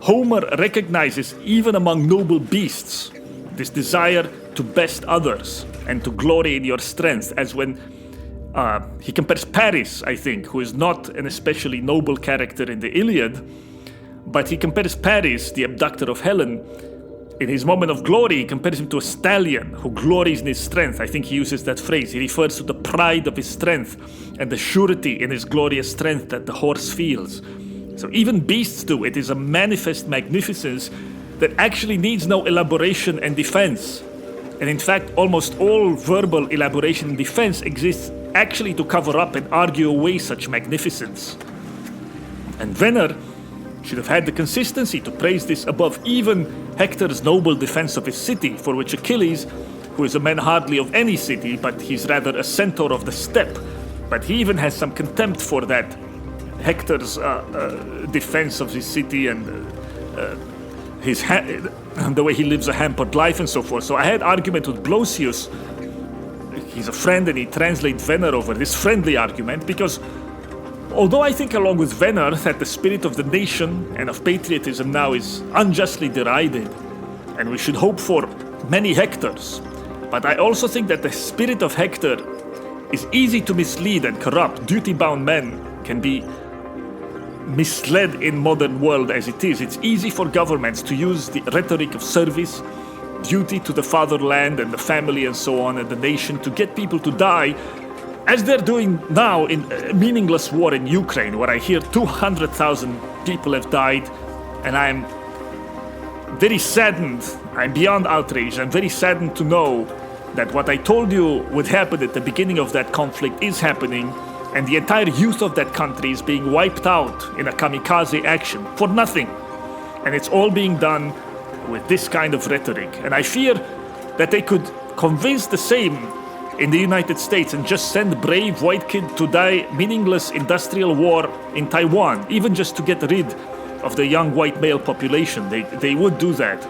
Homer recognizes even among noble beasts this desire to best others and to glory in your strength, as when he compares Paris, I think, who is not an especially noble character in the Iliad, but he compares Paris, the abductor of Helen, in his moment of glory, he compares him to a stallion who glories in his strength. I think he uses that phrase. He refers to the pride of his strength and the surety in his glorious strength that the horse feels. So even beasts do. It is a manifest magnificence that actually needs no elaboration and defense. And in fact, almost all verbal elaboration and defense exists actually to cover up and argue away such magnificence. And Venner should have had the consistency to praise this above even Hector's noble defense of his city, for which Achilles, who is a man hardly of any city, but he's rather a centaur of the steppe, but he even has some contempt for that Hector's defense of his city and the way he lives a hampered life and so forth. So I had argument with Blosius. He's a friend and he translates Venner over this friendly argument because although I think along with Venner that the spirit of the nation and of patriotism now is unjustly derided and we should hope for many Hectors, but I also think that the spirit of Hector is easy to mislead and corrupt. Duty-bound men can be misled in modern world as it is. It's easy for governments to use the rhetoric of service, duty to the fatherland and the family and so on and the nation to get people to die, as they're doing now in a meaningless war in Ukraine, where I hear 200,000 people have died, and I'm very saddened, I'm beyond outrage, I'm very saddened to know that what I told you would happen at the beginning of that conflict is happening, and the entire youth of that country is being wiped out in a kamikaze action for nothing. And it's all being done with this kind of rhetoric. And I fear that they could convince the same in the United States and just send brave white kid to die meaningless industrial war in Taiwan, even just to get rid of the young white male population. They would do that.